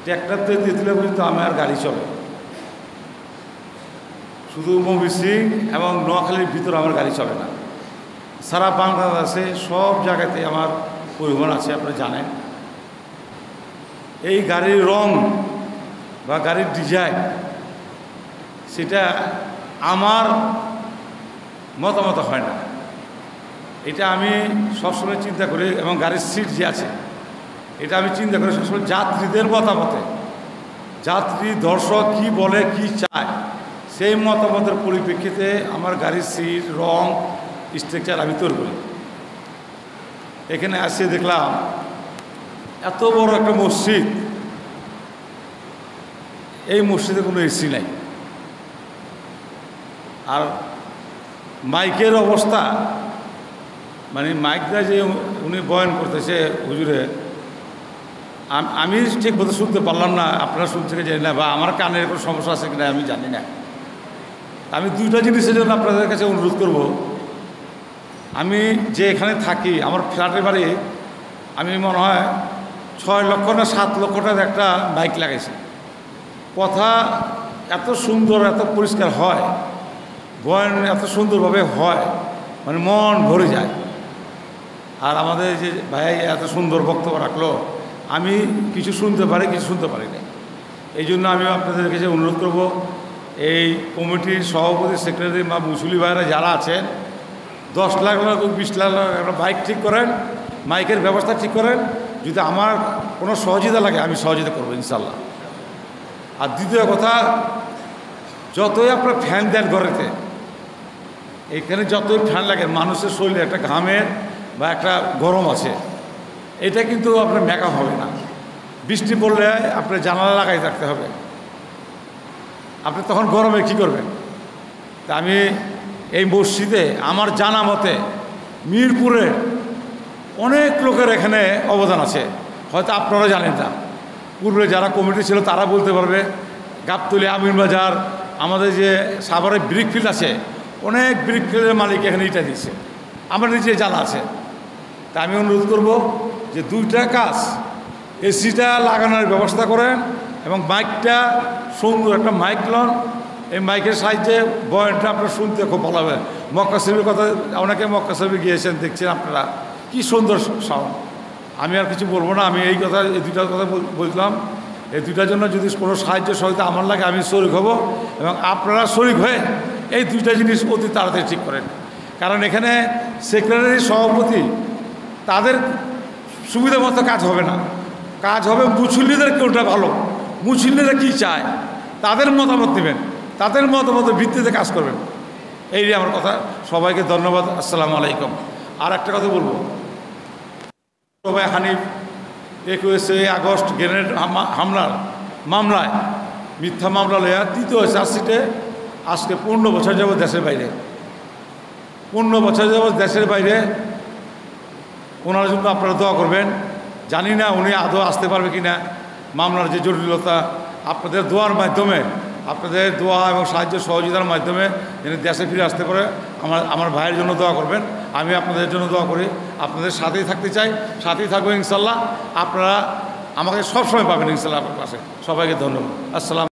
ট্র্যাক্টরতে তেঁতুলিয়া পর্যন্ত আমার গাড়ি চলে, শুধু ময়মনসিংহ এবং নোয়াখালীর ভিতরে আমার গাড়ি চলে না। সারা বাংলাদেশে সব জায়গাতে আমার পরিবহন আছে, আপনারা জানেন। এই গাড়ির রং বা গাড়ির ডিজাইন সেটা আমার মতামত হয় না, এটা আমি সবসময় চিন্তা করি। এবং গাড়ির সিট যে আছে এটা আমি চিন্তা করি সবসময় যাত্রীদের মতামতে, যাত্রী দর্শক কি বলে কি চায় সেই মতামতের পরিপ্রেক্ষিতে আমার গাড়ির সিট রং স্ট্রাকচার আমি তৈরি করি। এখানে আসে দেখলাম এত বড় একটা মসজিদ, এই মসজিদে কোনো এসি নাই। আর মাইকের অবস্থা, মানে মাইকটা যে উনি বয়ান করতেছে হুজুরে, আমি ঠিক মতো শুনতে পারলাম না, আপনারা শুনতে জানি না, বা আমার কানের কোনো সমস্যা আছে কিনা আমি জানি না। আমি দুইটা জিনিসের জন্য আপনাদের কাছে অনুরোধ করব। আমি যে এখানে থাকি, আমার ফ্ল্যাটের বাড়ি, আমি মনে হয় 6 লক্ষ না 7 লক্ষ টাকার একটা বাইক লাগাইছি। কথা এত সুন্দর, এত পরিষ্কার হয়, বয়ান এত সুন্দরভাবে হয়, মানে মন ভরে যায়। আর আমাদের যে ভাই এত সুন্দর বক্তব্য রাখলো, আমি কিছু শুনতে পারি, কিছু শুনতে পারি না। এই জন্য আমি আপনাদের কাছে অনুরোধ করব, এই কমিটির সভাপতি, সেক্রেটারি বা মুসলি ভাইরা যারা আছেন, 10 লাখ 20 লাখ একটা বাইক ঠিক করেন, মাইকের ব্যবস্থা ঠিক করেন। যদি আমার কোনো সহযোগিতা লাগে আমি সহযোগিতা করবো ইনশাল্লাহ। আর দ্বিতীয় কথা, যতই আপনার ফ্যান দেন ঘরেতে, এখানে যতই ফ্যান লাগে মানুষের শরীরে একটা ঘামের বা একটা গরম আছে, এটা কিন্তু আপনার মেকআপ হবে না। বৃষ্টি পড়লে আপনার জানালা লাগাই রাখতে হবে, আপনি তখন গরমে কী করবেন? তা আমি এই মসজিদে আমার জানা মতে মিরপুরে অনেক লোকের এখানে অবদান আছে, হয়তো আপনারা জানেন না। পূর্বে যারা কমিটি ছিল তারা বলতে পারবে। গাবতলী, আমিনবাজার, আমাদের যে সাভারের ব্রিকফিল্ড আছে, অনেক ব্রিকফিল্ডের মালিক এখানে ইটা দিচ্ছে, আমার নিজে জানা আছে। তা আমি অনুরোধ করব যে 2টা কাজ, এসিটা লাগানোর ব্যবস্থা করেন এবং মাইকটা সুন্দর একটা মাইক লন। এই মাইকের সাহায্যে বয়ানটা আপনার শুনতে খুব ভালো হবে। মক্কা শরীফের কথা, অনেকে মক্কা শরীফে গিয়েছেন, দেখছেন আপনারা কি সুন্দর সাউন্ড। আমি আর কিছু বলবো না, আমি এই কথা, এই 2টা কথা বললাম। এই 2টার জন্য যদি কোনো সাহায্য সহযোগিতা আমার লাগে আমি শরিক হব, এবং আপনারা শরিক হয়ে এই 2টা জিনিস অতি তাড়াতাড়ি ঠিক করেন। কারণ এখানে সেক্রেটারি, সভাপতি, তাদের সুবিধা মতো কাজ হবে না, কাজ হবে মুসল্লিদের কোনটা ভালো, মুসল্লিরা কী চায় তাদের মতামত নেবেন, তাদের মতামতের ভিত্তিতে কাজ করবেন। এই আমার কথা। সবাইকে ধন্যবাদ। আসসালামু আলাইকুম। আর একটা কথা বলবো, সবাই হানিফ 21 আগস্ট গ্রেনেড হামলার মামলায়, মিথ্যা মামলা লইয়া 3য় চার্জশিটে আজকে 15 বছর যাব দেশের বাইরে, 15 বছর যাব দেশের বাইরে। ওনার জন্য আপনারা দোয়া করবেন। জানি না উনি আদৌ আসতে পারবে কি না, মামলার যে জটিলতা, আপনাদের দোয়ার মাধ্যমে, আপনাদের দোয়া এবং সাহায্য সহযোগিতার মাধ্যমে যেন দেশে ফিরে আসতে পারে। আমার ভাইয়ের জন্য দোয়া করবেন, আমি আপনাদের জন্য দোয়া করি। আপনাদের সাথেই থাকতে চাই, সাথেই থাকবো ইনশাল্লাহ। আপনারা আমাকে সবসময় পাবেন ইনশাল্লাহ আপনার পাশে। সবাইকে ধন্যবাদ। আসসালাম।